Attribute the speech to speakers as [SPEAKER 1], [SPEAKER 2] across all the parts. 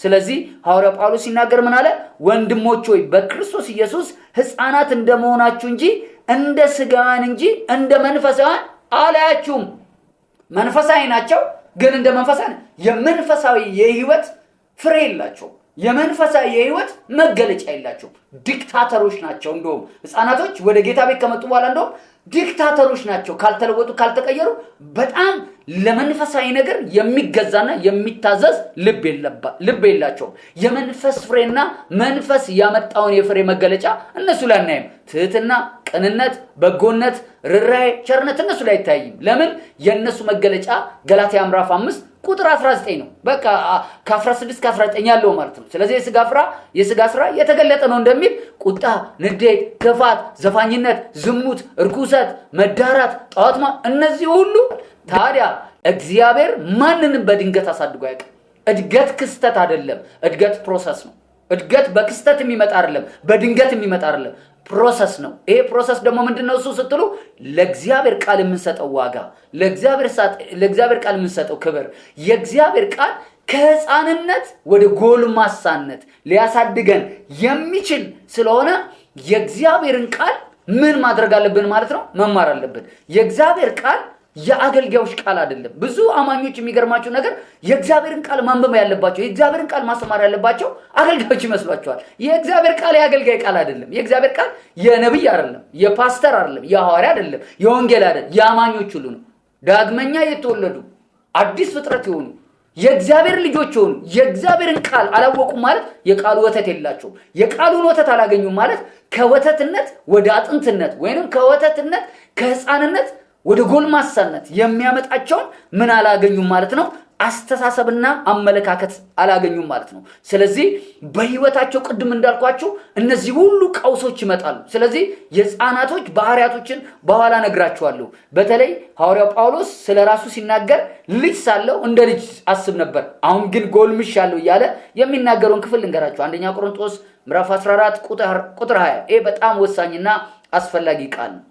[SPEAKER 1] ስለዚህ ሐዋርያው ጳውሎስ ሲናገር ምን አለ? ወንድሞች ሆይ በክርስቶስ ኢየሱስ ሕፃናት እንደመሆናችሁ እንጂ እንደ ሥጋውያን እንጂ እንደ መንፈሳውያን አላያችሁም። መንፈሳዊ ናቸው፣ ግን እንደ መንፈሳዊ የመንፈሳዊ የህይወት ፍሬ የላቸው፣ የመንፈሳዊ የህይወት መገለጫ የላቸው። ዲክታተሮች ናቸው። እንደውም ሕፃናቶች ወደ ጌታ ቤት ከመጡ በኋላ እንደውም ዲክታተሮች ናቸው። ካልተለወጡ ካልተቀየሩ በጣም ለመንፈሳዊ ነገር የሚገዛና የሚታዘዝ ልብ የላቸው። የመንፈስ ፍሬና መንፈስ ያመጣውን የፍሬ መገለጫ እነሱ ላይ አናይም። ትህትና፣ ቅንነት፣ በጎነት፣ ርኅራኄ፣ ቸርነት እነሱ ላይ አይታይም። ለምን? የእነሱ መገለጫ ገላትያ ምዕራፍ 5 ቁጥር 19 ነው። በቃ ከ16 እስከ 19 ያለው ማለት ነው። ስለዚህ የሥጋ ስራ የተገለጠ ነው እንደሚል ቁጣ፣ ንዴት፣ ክፋት፣ ዘፋኝነት፣ ዝሙት፣ እርኩሰት፣ መዳራት፣ ጣዖት እነዚህ ሁሉ ታዲያ እግዚአብሔር ማንንም በድንገት አሳድጎ ያውቃል። እድገት ክስተት አይደለም፣ እድገት ፕሮሰስ ነው። እድገት በክስተት የሚመጣ አይደለም፣ በድንገት የሚመጣ አይደለም፣ ፕሮሰስ ነው። ይሄ ፕሮሰስ ደግሞ ምንድነው እሱ ስትሉ ለእግዚአብሔር ቃል የምንሰጠው ዋጋ፣ ለእግዚአብሔር ቃል የምንሰጠው ክብር፣ የእግዚአብሔር ቃል ከሕፃንነት ወደ ጎልማሳነት ሊያሳድገን የሚችል ስለሆነ የእግዚአብሔርን ቃል ምን ማድረግ አለብን ማለት ነው? መማር አለብን። የእግዚአብሔር ቃል የአገልጋዮች ቃል አይደለም። ብዙ አማኞች የሚገርማቸው ነገር የእግዚአብሔርን ቃል ማንበብ ያለባቸው፣ የእግዚአብሔርን ቃል ማስተማር ያለባቸው አገልጋዮች ይመስሏቸዋል። የእግዚአብሔር ቃል የአገልጋይ ቃል አይደለም። የእግዚአብሔር ቃል የነብይ አይደለም፣ የፓስተር አይደለም፣ የሐዋርያ አይደለም፣ የወንጌል አይደለም፣ የአማኞች ሁሉ ነው። ዳግመኛ የተወለዱ አዲስ ፍጥረት የሆኑ የእግዚአብሔር ልጆች የሆኑ የእግዚአብሔርን ቃል አላወቁም ማለት የቃሉ ወተት የላቸውም። የቃሉን ወተት አላገኙም ማለት ከወተትነት ወደ አጥንትነት ወይንም ከወተትነት ከሕፃንነት ወደ ጎልማሳነት የሚያመጣቸውን ምን አላገኙም ማለት ነው? አስተሳሰብና አመለካከት አላገኙም ማለት ነው። ስለዚህ በህይወታቸው ቅድም እንዳልኳችሁ እነዚህ ሁሉ ቀውሶች ይመጣሉ። ስለዚህ የሕፃናቶች ባህሪያቶችን በኋላ ነግራችኋለሁ። በተለይ ሐዋርያው ጳውሎስ ስለራሱ ሲናገር ልጅ ሳለሁ እንደ ልጅ አስብ ነበር፣ አሁን ግን ጎልምሻለሁ እያለ የሚናገረውን ክፍል ልንገራችሁ። አንደኛ ቆሮንቶስ ምዕራፍ 14 ቁጥር 20። ይሄ በጣም ወሳኝና አስፈላጊ ቃል ነው።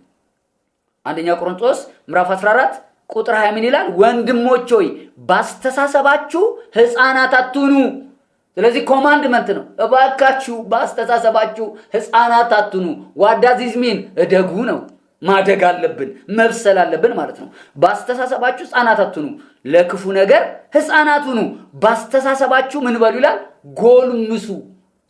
[SPEAKER 1] አንደኛ ቆሮንቶስ ምዕራፍ 14 ቁጥር 20 ምን ይላል? ወንድሞች ሆይ ባስተሳሰባችሁ ሕፃናት አትሁኑ። ስለዚህ ኮማንድመንት ነው። እባካችሁ ባስተሳሰባችሁ ሕፃናት አትሁኑ። ዋዳዚዝሚን እደጉ ነው። ማደግ አለብን፣ መብሰል አለብን ማለት ነው። ባስተሳሰባችሁ ሕፃናት አትሁኑ፣ ለክፉ ነገር ሕፃናት ሁኑ። ባስተሳሰባችሁ ምን በሉ ይላል? ጎልምሱ።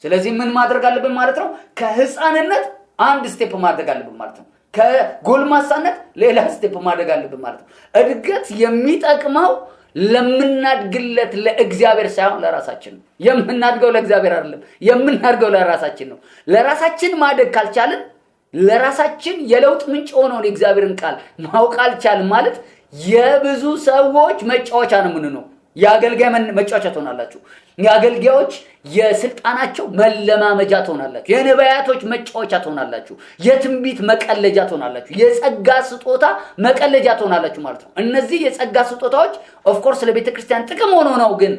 [SPEAKER 1] ስለዚህ ምን ማድረግ አለብን ማለት ነው? ከሕፃንነት አንድ ስቴፕ ማድረግ አለብን ማለት ነው። ከጎልማሳነት ሌላ ስቴፕ ማድረግ አለብን ማለት ነው። እድገት የሚጠቅመው ለምናድግለት ለእግዚአብሔር ሳይሆን ለራሳችን ነው። የምናድገው ለእግዚአብሔር አይደለም፣ የምናድገው ለራሳችን ነው። ለራሳችን ማደግ ካልቻልን፣ ለራሳችን የለውጥ ምንጭ ሆነውን የእግዚአብሔርን ቃል ማወቅ አልቻልን ማለት የብዙ ሰዎች መጫወቻ ነው የምንሆነው። የአገልጋይ መጫወቻ ትሆናላችሁ። የአገልጋዮች የስልጣናቸው መለማመጃ ትሆናላችሁ። የነቢያቶች መጫወቻ ትሆናላችሁ። የትንቢት መቀለጃ ትሆናላችሁ። የጸጋ ስጦታ መቀለጃ ትሆናላችሁ ማለት ነው። እነዚህ የጸጋ ስጦታዎች ኦፍኮርስ ለቤተ ክርስቲያን ጥቅም ሆኖ ነው ግን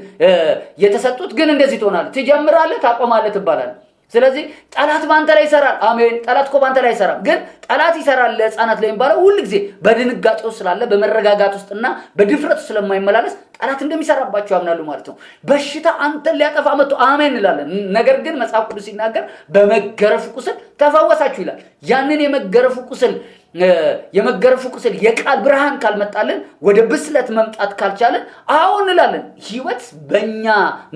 [SPEAKER 1] የተሰጡት። ግን እንደዚህ ትሆናለህ፣ ትጀምራለህ፣ ታቆማለህ፣ ትባላለህ። ስለዚህ ጠላት ባንተ ላይ ይሰራል። አሜን። ጠላት እኮ ባንተ ላይ አይሰራም። ግን ጠላት ይሰራል ለሕፃናት ላይ የሚባለው ሁሉ ጊዜ በድንጋጤ ውስጥ ስላለ በመረጋጋት ውስጥና በድፍረት ስለማይመላለስ ጠላት እንደሚሰራባቸው ያምናሉ ማለት ነው። በሽታ አንተን ሊያጠፋ መጥቶ አሜን እንላለን። ነገር ግን መጽሐፍ ቅዱስ ሲናገር በመገረፉ ቁስል ተፈወሳችሁ ይላል። ያንን የመገረፉ ቁስል የቃል ብርሃን ካልመጣልን፣ ወደ ብስለት መምጣት ካልቻለን አሁን እንላለን። ህይወት በእኛ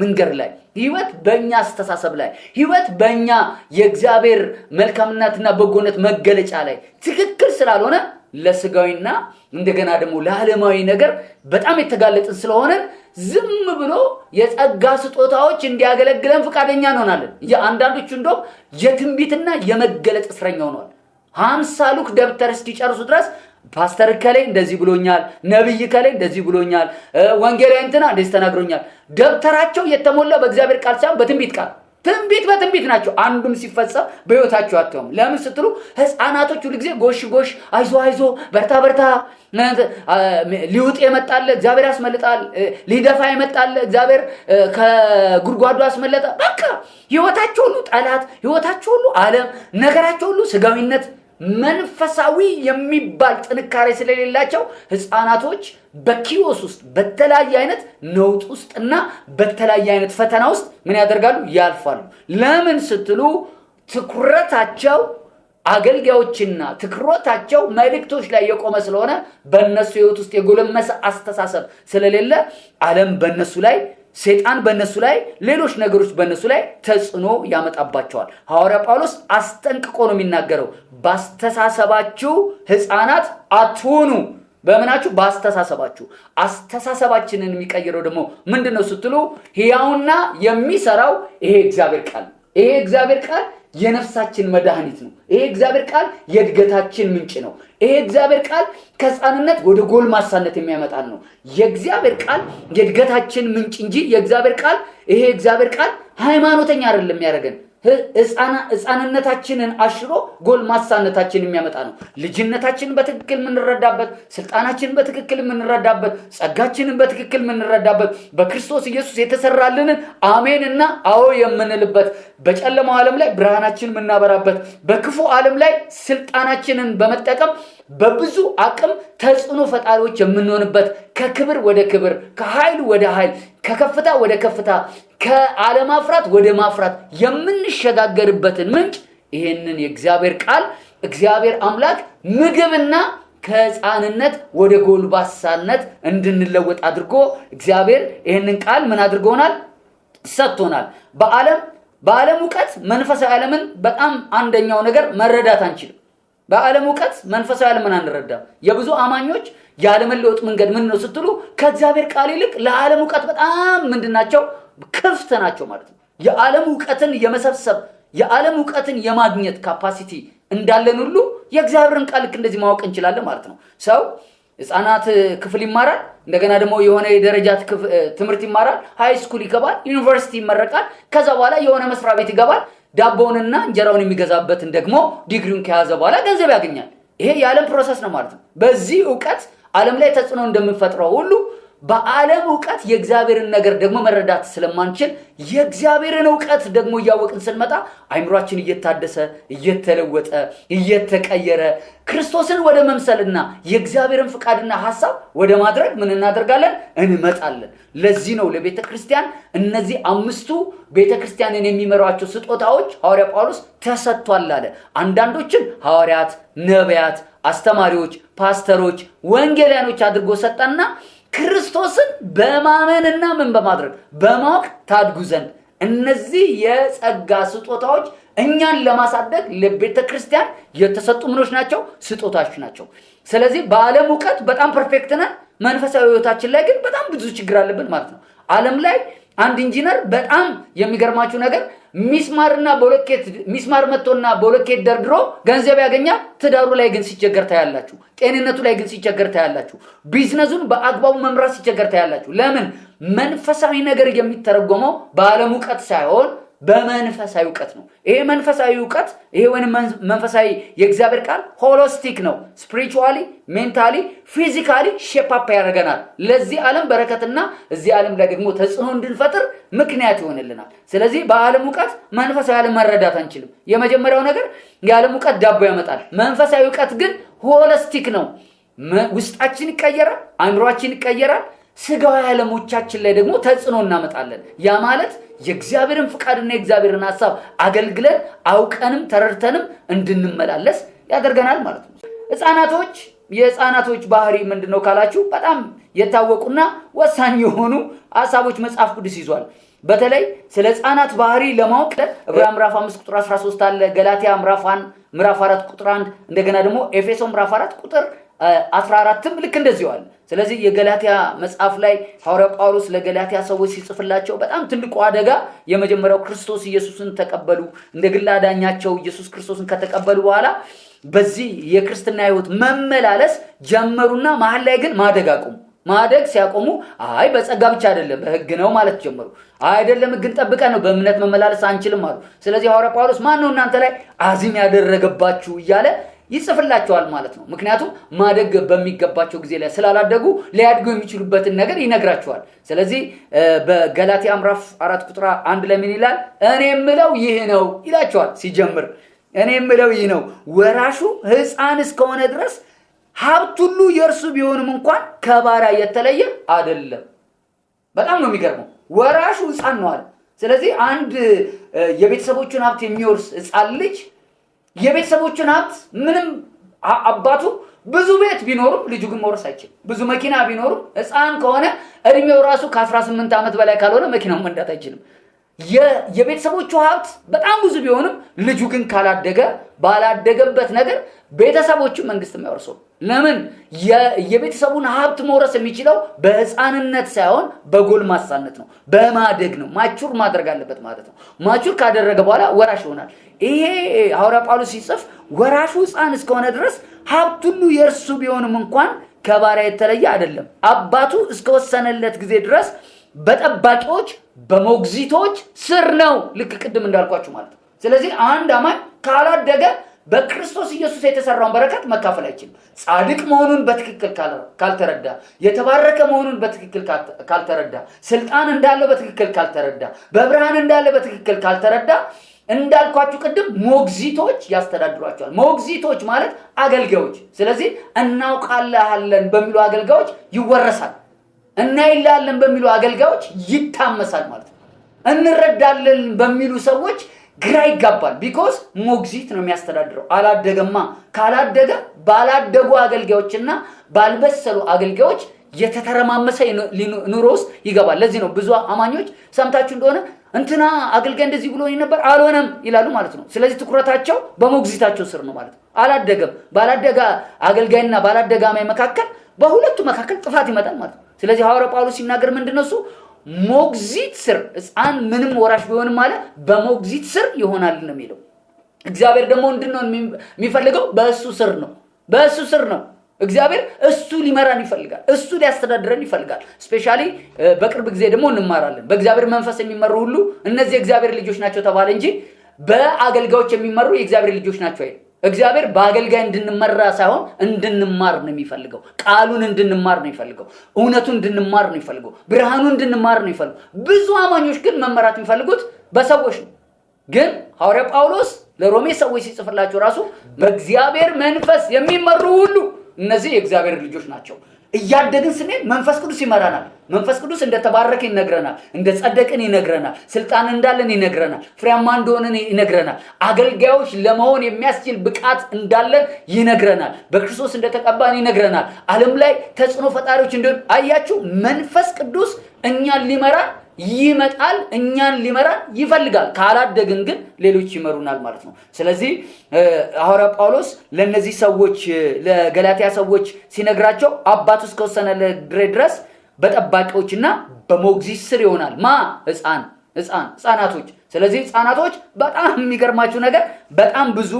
[SPEAKER 1] መንገድ ላይ፣ ህይወት በእኛ አስተሳሰብ ላይ፣ ህይወት በእኛ የእግዚአብሔር መልካምነትና በጎነት መገለጫ ላይ ትክክል ስላልሆነ ለስጋዊና እንደገና ደግሞ ለዓለማዊ ነገር በጣም የተጋለጥን ስለሆነ ዝም ብሎ የጸጋ ስጦታዎች እንዲያገለግለን ፈቃደኛ እንሆናለን። የአንዳንዶቹ እንደውም የትንቢትና የመገለጥ እስረኛ ሆነዋል። 50 ሉክ ደብተር እስኪጨርሱ ድረስ ፓስተር ከላይ እንደዚህ ብሎኛል፣ ነብይ ከላይ እንደዚህ ብሎኛል፣ ወንጌላዊ እንትና እንደዚህ ተናግሮኛል። ደብተራቸው የተሞላ በእግዚአብሔር ቃል ሳይሆን በትንቢት ቃል፣ ትንቢት በትንቢት ናቸው። አንዱም ሲፈጸም በህይወታቸው አትተውም። ለምን ስትሉ ሕፃናቶች ሁሉ ጊዜ ጎሽ ጎሽ፣ አይዞ በርታ በርታ፣ ሊውጥ የመጣለ እግዚአብሔር ያስመልጣል፣ ሊደፋ የመጣለ እግዚአብሔር ከጉድጓዱ ያስመለጣ። በቃ ህይወታቸው ሁሉ ጠላት፣ ህይወታቸው ሁሉ ዓለም፣ ነገራቸው ሁሉ ስጋዊነት መንፈሳዊ የሚባል ጥንካሬ ስለሌላቸው ህፃናቶች በኪዮስ ውስጥ በተለያየ አይነት ነውጥ ውስጥና በተለያየ አይነት ፈተና ውስጥ ምን ያደርጋሉ? ያልፋሉ። ለምን ስትሉ ትኩረታቸው አገልጋዮችና ትኩረታቸው መልእክቶች ላይ የቆመ ስለሆነ በእነሱ ህይወት ውስጥ የጎለመሰ አስተሳሰብ ስለሌለ ዓለም በእነሱ ላይ ሰይጣን በእነሱ ላይ ሌሎች ነገሮች በእነሱ ላይ ተጽዕኖ ያመጣባቸዋል። ሐዋርያ ጳውሎስ አስጠንቅቆ ነው የሚናገረው። ባስተሳሰባችሁ ህፃናት አትሁኑ። በእምናችሁ ባስተሳሰባችሁ። አስተሳሰባችንን የሚቀይረው ደግሞ ምንድነው ስትሉ ሕያውና የሚሰራው ይሄ እግዚአብሔር ቃል። ይሄ እግዚአብሔር ቃል የነፍሳችን መድኃኒት ነው። ይሄ እግዚአብሔር ቃል የእድገታችን ምንጭ ነው። ይሄ እግዚአብሔር ቃል ከሕፃንነት ወደ ጎልማሳነት የሚያመጣን ነው። የእግዚአብሔር ቃል የእድገታችን ምንጭ እንጂ የእግዚአብሔር ቃል ይሄ እግዚአብሔር ቃል ሃይማኖተኛ አይደለም ያደርገን። ሕፃንነታችንን አሽሮ ጎልማሳነታችንን የሚያመጣ ነው። ልጅነታችንን በትክክል የምንረዳበት፣ ስልጣናችንን በትክክል የምንረዳበት፣ ጸጋችንን በትክክል የምንረዳበት፣ በክርስቶስ ኢየሱስ የተሰራልንን አሜንና አዎ የምንልበት፣ በጨለማው ዓለም ላይ ብርሃናችንን የምናበራበት፣ በክፉ ዓለም ላይ ስልጣናችንን በመጠቀም በብዙ አቅም ተጽዕኖ ፈጣሪዎች የምንሆንበት፣ ከክብር ወደ ክብር፣ ከኃይል ወደ ኃይል፣ ከከፍታ ወደ ከፍታ፣ ከአለማፍራት ወደ ማፍራት የምንሸጋገርበትን ምንጭ ይሄንን የእግዚአብሔር ቃል እግዚአብሔር አምላክ ምግብና ከሕፃንነት ወደ ጎልማሳነት እንድንለወጥ አድርጎ እግዚአብሔር ይሄንን ቃል ምን አድርጎናል? ሰጥቶናል። በዓለም ዕውቀት መንፈሳዊ ዓለምን በጣም አንደኛው ነገር መረዳት አንችልም። በዓለም ዕውቀት መንፈሳዊ ዓለምን አንረዳም። የብዙ አማኞች ያለመለወጥ መንገድ ምን ነው ስትሉ ከእግዚአብሔር ቃል ይልቅ ለዓለም ዕውቀት በጣም ምንድናቸው? ክፍት ናቸው ማለት ነው። የዓለም ዕውቀትን የመሰብሰብ የዓለም ዕውቀትን የማግኘት ካፓሲቲ እንዳለን ሁሉ የእግዚአብሔርን ቃል ልክ እንደዚህ ማወቅ እንችላለን ማለት ነው። ሰው ሕፃናት ክፍል ይማራል፣ እንደገና ደግሞ የሆነ የደረጃ ትምህርት ይማራል፣ ሃይ ስኩል ይገባል፣ ዩኒቨርሲቲ ይመረቃል፣ ከዛ በኋላ የሆነ መስሪያ ቤት ይገባል። ዳቦውንና እንጀራውን የሚገዛበትን ደግሞ ዲግሪውን ከያዘ በኋላ ገንዘብ ያገኛል። ይሄ የዓለም ፕሮሰስ ነው ማለት ነው። በዚህ ዕውቀት ዓለም ላይ ተጽዕኖ እንደምንፈጥረው ሁሉ በዓለም ዕውቀት የእግዚአብሔርን ነገር ደግሞ መረዳት ስለማንችል የእግዚአብሔርን ዕውቀት ደግሞ እያወቅን ስንመጣ አይምሯችን እየታደሰ እየተለወጠ እየተቀየረ ክርስቶስን ወደ መምሰልና የእግዚአብሔርን ፍቃድና ሐሳብ ወደ ማድረግ ምን እናደርጋለን? እንመጣለን። ለዚህ ነው ለቤተ ክርስቲያን እነዚህ 5ቱ ቤተ ክርስቲያንን የሚመሯቸው ስጦታዎች ሐዋርያ ጳውሎስ ተሰጥቷል አለ። አንዳንዶችን ሐዋርያት፣ ነቢያት፣ አስተማሪዎች፣ ፓስተሮች፣ ወንጌላውያኖች አድርጎ ሰጠና ክርስቶስን በማመንና ምን በማድረግ በማወቅ ታድጉ ዘንድ እነዚህ የጸጋ ስጦታዎች እኛን ለማሳደግ ለቤተ ክርስቲያን የተሰጡ ምኖች ናቸው? ስጦታዎች ናቸው። ስለዚህ በዓለም ዕውቀት በጣም ፐርፌክት ነን፣ መንፈሳዊ ሕይወታችን ላይ ግን በጣም ብዙ ችግር አለብን ማለት ነው። ዓለም ላይ አንድ ኢንጂነር በጣም የሚገርማችሁ ነገር ሚስማር መጥቶና ቦሎኬት ደርድሮ ገንዘብ ያገኛል። ትዳሩ ላይ ግን ሲቸገር ታያላችሁ። ጤንነቱ ላይ ግን ሲቸገር ታያላችሁ። ቢዝነሱን በአግባቡ መምራት ሲቸገር ታያላችሁ። ለምን? መንፈሳዊ ነገር የሚተረጎመው በዓለም ዕውቀት ሳይሆን በመንፈሳዊ ዕውቀት ነው። ይሄ መንፈሳዊ ዕውቀት ይሄ ወይንም መንፈሳዊ የእግዚአብሔር ቃል ሆሊስቲክ ነው። ስፒሪቹዋሊ፣ ሜንታሊ፣ ፊዚካሊ ሼፕ አፕ ያደርገናል። ለዚህ ዓለም በረከትና እዚህ ዓለም ላይ ደግሞ ተጽዕኖ እንድንፈጥር ምክንያት ይሆንልናል። ስለዚህ በዓለም ዕውቀት መንፈሳዊ ዓለም መረዳት አንችልም። የመጀመሪያው ነገር የዓለም ዕውቀት ዳቦ ያመጣል። መንፈሳዊ ዕውቀት ግን ሆሊስቲክ ነው። ውስጣችን ይቀየራል፣ አእምሮአችን ይቀየራል። ስጋዊ ዓለሞቻችን ላይ ደግሞ ተጽዕኖ እናመጣለን። ያ ማለት የእግዚአብሔርን ፍቃድና የእግዚአብሔርን ሐሳብ አገልግለን አውቀንም ተረድተንም እንድንመላለስ ያደርገናል ማለት ነው። የሕፃናቶች ባህሪ ምንድነው ካላችሁ በጣም የታወቁና ወሳኝ የሆኑ ሐሳቦች መጽሐፍ ቅዱስ ይዟል። በተለይ ስለ ሕፃናት ባህሪ ለማወቅ ዕብራውያን ምዕራፍ 5 ቁጥር 13 አለ፣ ገላትያ ምዕራፍ 4 ቁጥር 1 እንደገና ደግሞ ኤፌሶን ምዕራፍ 4 ቁጥር 14ም ልክ እንደዚህ አለ። ስለዚህ የገላትያ መጽሐፍ ላይ ሐዋርያ ጳውሎስ ለገላትያ ሰዎች ሲጽፍላቸው በጣም ትልቁ አደጋ የመጀመሪያው ክርስቶስ ኢየሱስን ተቀበሉ፣ እንደ ግል አዳኛቸው ኢየሱስ ክርስቶስን ከተቀበሉ በኋላ በዚህ የክርስትና ሕይወት መመላለስ ጀመሩና መሀል ላይ ግን ማደግ ሲያቆሙ አይ በጸጋ ብቻ አይደለም በሕግ ነው ማለት ጀመሩ። አይደለም ሕግን ጠብቀን ነው በእምነት መመላለስ አንችልም አሉ። ስለዚህ ሐዋርያ ጳውሎስ ማን ነው እናንተ ላይ አዚም ያደረገባችሁ እያለ ይጽፍላቸዋል ማለት ነው። ምክንያቱም ማደግ በሚገባቸው ጊዜ ላይ ስላላደጉ ሊያድጉ የሚችሉበትን ነገር ይነግራቸዋል። ስለዚህ በገላትያ ምዕራፍ 4 ቁጥር 1 ላይ ምን ይላል? እኔ የምለው ይህ ነው ይላቸዋል ሲጀምር። እኔ የምለው ይህ ነው። ወራሹ ሕፃን እስከሆነ ድረስ ሀብት ሁሉ የእርሱ ቢሆንም እንኳን ከባሪያ የተለየ አይደለም። በጣም ነው የሚገርመው። ወራሹ ሕፃን ነው አለ። ስለዚህ አንድ የቤተሰቦቹን ሀብት የሚወርስ ሕፃን ልጅ የቤተሰቦቹን ሀብት ምንም አባቱ ብዙ ቤት ቢኖርም ልጁ ግን መውረስ አይችልም። ብዙ መኪና ቢኖርም ሕፃን ከሆነ እድሜው ራሱ ከ18 ዓመት በላይ ካልሆነ መኪናውን መንዳት አይችልም። የቤተሰቦቹ ሀብት በጣም ብዙ ቢሆንም ልጁ ግን ካላደገ ባላደገበት ነገር ቤተሰቦቹ መንግስት የማይወርሰው። ለምን? የቤተሰቡን ሀብት መውረስ የሚችለው በሕፃንነት ሳይሆን በጎልማሳነት ነው፣ በማደግ ነው። ማቹር ማድረግ አለበት ማለት ነው። ማቹር ካደረገ በኋላ ወራሽ ይሆናል። ይሄ ሐዋርያ ጳውሎስ ሲጽፍ ወራሹ ሕፃን እስከሆነ ድረስ ሀብት ሁሉ የእርሱ ቢሆንም እንኳን ከባሪያ የተለየ አይደለም። አባቱ እስከወሰነለት ጊዜ ድረስ በጠባቂዎች በሞግዚቶች ስር ነው። ልክ ቅድም እንዳልኳችሁ ማለት ነው። ስለዚህ አንድ አማኝ ካላደገ በክርስቶስ ኢየሱስ የተሰራውን በረከት መካፈል አይችልም። ጻድቅ መሆኑን በትክክል ካልተረዳ፣ የተባረከ መሆኑን በትክክል ካልተረዳ፣ ስልጣን እንዳለው በትክክል ካልተረዳ፣ በብርሃን እንዳለ በትክክል ካልተረዳ እንዳልኳችሁ ቅድም ሞግዚቶች ያስተዳድሯቸዋል። ሞግዚቶች ማለት አገልጋዮች። ስለዚህ እናውቃለን በሚሉ አገልጋዮች ይወረሳል። እናይላለን በሚሉ አገልጋዮች ይታመሳል ማለት ነው። እንረዳለን በሚሉ ሰዎች ግራ ይጋባል። ቢኮዝ ሞግዚት ነው የሚያስተዳድረው። አላደገማ። ካላደገ ባላደጉ አገልጋዮችና ባልበሰሉ አገልጋዮች የተተረማመሰ ኑሮ ውስጥ ይገባል። ለዚህ ነው ብዙ አማኞች ሰምታችሁ እንደሆነ እንትና አገልጋይ እንደዚህ ብሎ ነበር አልሆነም ይላሉ ማለት ነው። ስለዚህ ትኩረታቸው በሞግዚታቸው ስር ነው ማለት ነው። አላደገም። ባላደገ አገልጋይና ባላደገ አማኝ መካከል በሁለቱ መካከል ጥፋት ይመጣል ማለት ነው። ስለዚህ ሐዋርያ ጳውሎስ ሲናገር ምንድነው እሱ? ሞግዚት ስር ሕፃን ምንም ወራሽ ቢሆንም ማለት በሞግዚት ስር ይሆናል ነው የሚለው። እግዚአብሔር ደግሞ ምንድነው የሚፈልገው? በእሱ ስር ነው። በእሱ ስር ነው። እግዚአብሔር እሱ ሊመራን ይፈልጋል። እሱ ሊያስተዳድረን ይፈልጋል። ስፔሻሊ በቅርብ ጊዜ ደግሞ እንማራለን። በእግዚአብሔር መንፈስ የሚመሩ ሁሉ እነዚህ የእግዚአብሔር ልጆች ናቸው ተባለ እንጂ በአገልጋዮች የሚመሩ የእግዚአብሔር ልጆች ናቸው አይደል? እግዚአብሔር በአገልጋይ እንድንመራ ሳይሆን እንድንማር ነው የሚፈልገው። ቃሉን እንድንማር ነው የሚፈልገው። እውነቱን እንድንማር ነው የሚፈልገው። ብርሃኑን እንድንማር ነው የሚፈልገው። ብዙ አማኞች ግን መመራት የሚፈልጉት በሰዎች ነው። ግን ሐዋርያ ጳውሎስ ለሮሜ ሰዎች ሲጽፍላቸው ራሱ በእግዚአብሔር መንፈስ የሚመሩ ሁሉ እነዚህ የእግዚአብሔር ልጆች ናቸው። እያደግን ስንሄድ መንፈስ ቅዱስ ይመራናል። መንፈስ ቅዱስ እንደተባረከ ይነግረናል፣ እንደጸደቅን ይነግረናል፣ ስልጣን እንዳለን ይነግረናል፣ ፍሬያማ እንደሆነን ይነግረናል፣ አገልጋዮች ለመሆን የሚያስችል ብቃት እንዳለን ይነግረናል፣ በክርስቶስ እንደተቀባን ይነግረናል፣ ዓለም ላይ ተጽዕኖ ፈጣሪዎች እንደሆን። አያችሁ፣ መንፈስ ቅዱስ እኛን ሊመራን ይመጣል፣ እኛን ሊመራን ይፈልጋል። ካላደግን ግን ሌሎች ይመሩናል ማለት ነው። ስለዚህ ሐዋርያ ጳውሎስ ለነዚህ ሰዎች ለገላትያ ሰዎች ሲነግራቸው አባቱ እስከወሰነለት ድረስ በጠባቂዎችና በሞግዚት ስር ይሆናል። ህፃናቶች። ስለዚህ ህፃናቶች በጣም የሚገርማችሁ ነገር በጣም ብዙ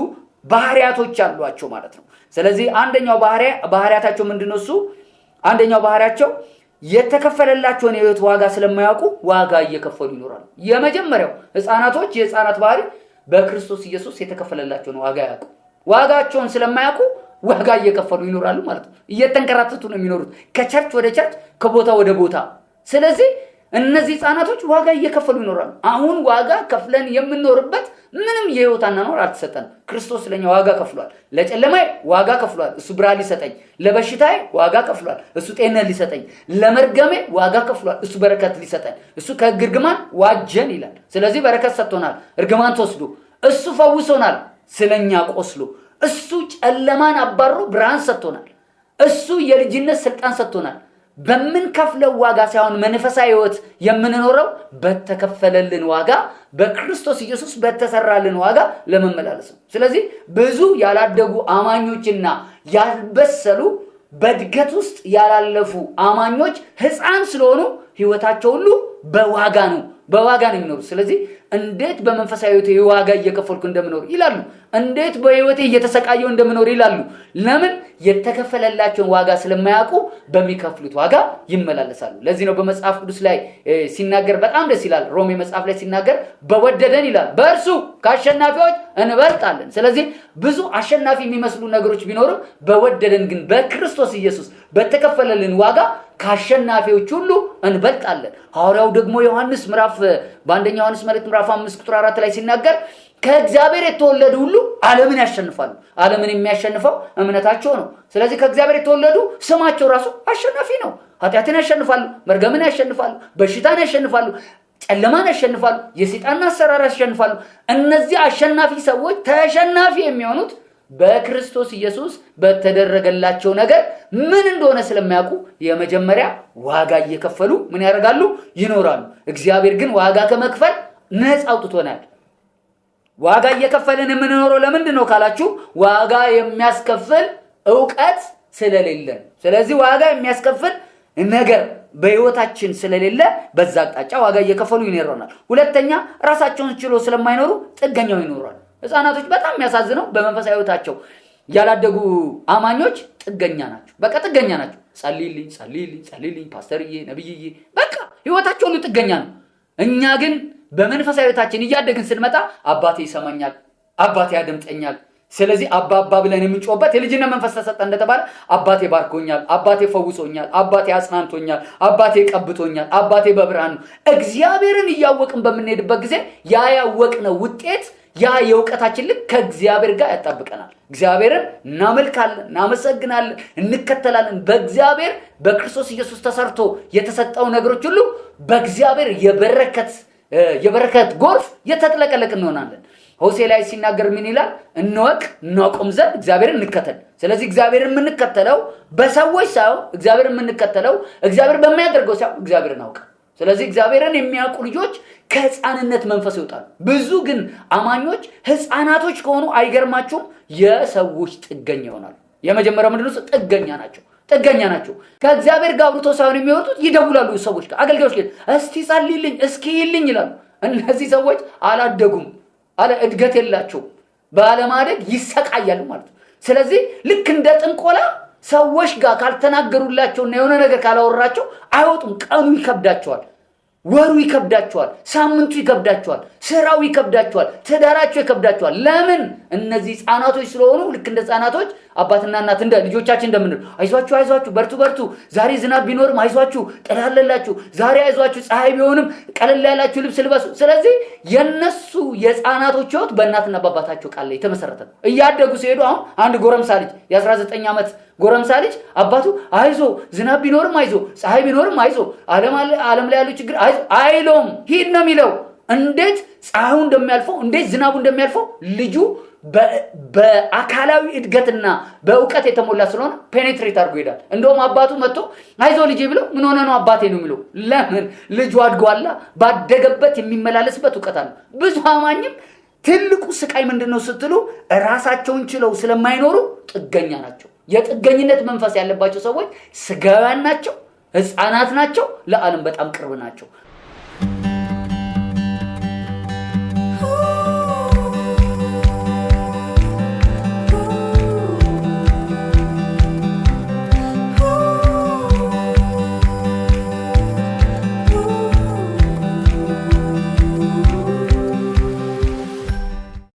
[SPEAKER 1] ባህሪያቶች አሏቸው ማለት ነው። ስለዚህ አንደኛው ባህሪያታቸው ምንድነው? እሱ አንደኛው ባህሪያቸው የተከፈለላቸውን የህይወት ዋጋ ስለማያውቁ ዋጋ እየከፈሉ ይኖራሉ። የመጀመሪያው ህፃናቶች የህፃናት ባህሪ በክርስቶስ ኢየሱስ የተከፈለላቸውን ዋጋ ያውቁ። ዋጋቸውን ስለማያውቁ ዋጋ እየከፈሉ ይኖራሉ ማለት ነው። እየተንከራተቱ ነው የሚኖሩት ከቸርች ወደ ቸርች፣ ከቦታ ወደ ቦታ። ስለዚህ እነዚህ ህፃናቶች ዋጋ እየከፈሉ ይኖራሉ። አሁን ዋጋ ከፍለን የምንኖርበት ምንም የህይወት አናኖር አልተሰጠንም። ክርስቶስ ስለኛ ዋጋ ከፍሏል። ለጨለማይ ዋጋ ከፍሏል፣ እሱ ብርሃን ሊሰጠኝ። ለበሽታዬ ዋጋ ከፍሏል፣ እሱ ጤንነት ሊሰጠኝ። ለመርገሜ ዋጋ ከፍሏል፣ እሱ በረከት ሊሰጠኝ። እሱ ከእርግማን ዋጀን ይላል። ስለዚህ በረከት ሰጥቶናል፣ እርግማን ተወስዶ። እሱ ፈውሶናል፣ ስለኛ ቆስሎ። እሱ ጨለማን አባሮ ብርሃን ሰጥቶናል። እሱ የልጅነት ስልጣን ሰጥቶናል። በምንከፍለው ዋጋ ሳይሆን መንፈሳዊ ህይወት የምንኖረው በተከፈለልን ዋጋ፣ በክርስቶስ ኢየሱስ በተሰራልን ዋጋ ለመመላለስ ነው። ስለዚህ ብዙ ያላደጉ አማኞችና ያልበሰሉ በእድገት ውስጥ ያላለፉ አማኞች ህፃን ስለሆኑ ህይወታቸው ሁሉ በዋጋ ነው የሚኖሩ። ስለዚህ እንዴት በመንፈሳዊ ህይወቴ ዋጋ እየከፈልኩ እንደምኖር ይላሉ። እንዴት በህይወቴ እየተሰቃየው እንደምኖር ይላሉ። ለምን? የተከፈለላቸውን ዋጋ ስለማያውቁ በሚከፍሉት ዋጋ ይመላለሳሉ። ለዚህ ነው በመጽሐፍ ቅዱስ ላይ ሲናገር በጣም ደስ ይላል። ሮሜ መጽሐፍ ላይ ሲናገር በወደደን ይላል በእርሱ ከአሸናፊዎች እንበልጣለን። ስለዚህ ብዙ አሸናፊ የሚመስሉ ነገሮች ቢኖርም በወደደን ግን በክርስቶስ ኢየሱስ በተከፈለልን ዋጋ ከአሸናፊዎች ሁሉ እንበልጣለን። ሐዋርያው ደግሞ ዮሐንስ በአንደኛ ዮሐንስ መልእክት ምዕራፍ 5 ቁጥር 4 ላይ ሲናገር ከእግዚአብሔር የተወለዱ ሁሉ ዓለምን ያሸንፋሉ። ዓለምን የሚያሸንፈው እምነታቸው ነው። ስለዚህ ከእግዚአብሔር የተወለዱ ስማቸው ራሱ አሸናፊ ነው። ኃጢአትን ያሸንፋሉ፣ መርገምን ያሸንፋሉ፣ በሽታን ያሸንፋሉ፣ ጨለማን ያሸንፋሉ፣ የሰይጣንን አሰራር ያሸንፋሉ። እነዚህ አሸናፊ ሰዎች ተሸናፊ የሚሆኑት በክርስቶስ ኢየሱስ በተደረገላቸው ነገር ምን እንደሆነ ስለሚያውቁ የመጀመሪያ ዋጋ እየከፈሉ ምን ያደርጋሉ? ይኖራሉ። እግዚአብሔር ግን ዋጋ ከመክፈል ነፃ አውጥቶናል። ዋጋ እየከፈልን የምንኖረው ለምንድን ነው ካላችሁ ዋጋ የሚያስከፍል ዕውቀት ስለሌለን። ስለዚህ ዋጋ የሚያስከፍል ነገር በህይወታችን ስለሌለ በዛ አቅጣጫ ዋጋ እየከፈሉ ይኖራሉ። ሁለተኛ ራሳቸውን ችሎ ስለማይኖሩ ጥገኛው ይኖራሉ። ህፃናቶች በጣም የሚያሳዝነው በመንፈሳዊ ህይወታቸው ያላደጉ አማኞች ጥገኛ ናቸው። በቃ ጥገኛ ናቸው። ጸልይልኝ ፓስተርዬ ነብይዬ በቃ ህይወታቸው ሁሉ ጥገኛ ነው። እኛ ግን በመንፈሳዊ ህይወታችን እያደግን ስንመጣ አባቴ ይሰማኛል፣ አባቴ ያደምጠኛል። ስለዚህ አባ ብለን የምንጮህበት የልጅነት መንፈስ ተሰጠ እንደተባለ አባቴ ባርኮኛል፣ አባቴ ፈውሶኛል፣ አባቴ አጽናንቶኛል፣ አባቴ ቀብቶኛል፣ አባቴ በብርሃን ነው። እግዚአብሔርን እያወቅን በምንሄድበት ጊዜ ያ ያወቅነው ውጤት ያ የእውቀታችን ልክ ከእግዚአብሔር ጋር ያጣብቀናል። እግዚአብሔርን እናመልካለን፣ እናመሰግናለን፣ እንከተላለን። በእግዚአብሔር በክርስቶስ ኢየሱስ ተሰርቶ የተሰጠው ነገሮች ሁሉ በእግዚአብሔር የበረከት ጎርፍ የተጥለቀለቅ እንሆናለን። ሆሴዕ ላይ ሲናገር ምን ይላል? እንወቅ እናቆም ዘንድ እግዚአብሔርን እንከተል። ስለዚህ እግዚአብሔርን የምንከተለው በሰዎች ሳይሆን እግዚአብሔርን የምንከተለው እግዚአብሔር በሚያደርገው ሳይሆን እግዚአብሔርን አውቀን። ስለዚህ እግዚአብሔርን የሚያውቁ ልጆች ከህፃንነት መንፈስ ይወጣሉ። ብዙ ግን አማኞች ህፃናቶች ከሆኑ አይገርማችሁም? የሰዎች ጥገኛ ይሆናሉ። የመጀመሪያው ምንድነው? ጥገኛ ናቸው። ከእግዚአብሔር ጋር አብርቶ ሳይሆን የሚወጡት ይደውላሉ ሰዎች ጋር፣ አገልጋዮች ጋር እስቲ ጸልይልኝ፣ እስኪ ይልኝ ይላሉ። እነዚህ ሰዎች አላደጉም፣ እድገት የላቸውም። ባለማደግ ይሰቃያሉ ማለት ነው። ስለዚህ ልክ እንደ ጥንቆላ ሰዎች ጋር ካልተናገሩላቸውና የሆነ ነገር ካላወራቸው አይወጡም። ቀኑ ይከብዳቸዋል፣ ወሩ ይከብዳቸዋል፣ ሳምንቱ ይከብዳቸዋል፣ ስራው ይከብዳቸዋል፣ ትዳራቸው ይከብዳቸዋል። ለምን? እነዚህ ህፃናቶች ስለሆኑ ልክ እንደ ህፃናቶች አባትና እናት እንደ ልጆቻችን እንደምንል አይዟችሁ በርቱ፣ ዛሬ ዝናብ ቢኖርም አይዟችሁ ጥላለላችሁ፣ ዛሬ አይዟችሁ ፀሐይ ቢሆንም ቀለል ያላችሁ ልብስ ልበሱ። ስለዚህ የነሱ የህፃናቶች ህይወት በእናትና በአባታቸው ቃል ላይ የተመሰረተ ነው። እያደጉ ሲሄዱ አሁን አንድ ጎረምሳ ልጅ የ19 ዓመት ጎረምሳ ልጅ አባቱ አይዞ ዝናብ ቢኖርም አይዞ ፀሐይ ቢኖርም አይዞ ዓለም ላይ ያለው ችግር አይሎም ሂድ ነው የሚለው። እንዴት ፀሐዩ እንደሚያልፈው እንዴት ዝናቡ እንደሚያልፈው ልጁ በአካላዊ እድገትና በእውቀት የተሞላ ስለሆነ ፔኔትሬት አድርጎ ይሄዳል። እንደውም አባቱ መጥቶ አይዞ ልጄ ብለው ምን ሆነ ነው አባቴ ነው የሚለው። ለምን? ልጁ አድጓላ፣ ባደገበት የሚመላለስበት እውቀት አለ። ብዙ አማኝም ትልቁ ስቃይ ምንድነው ስትሉ ራሳቸውን ችለው ስለማይኖሩ ጥገኛ ናቸው። የጥገኝነት መንፈስ ያለባቸው ሰዎች ስጋውያን ናቸው፣ ህፃናት ናቸው፣ ለዓለም በጣም ቅርብ ናቸው።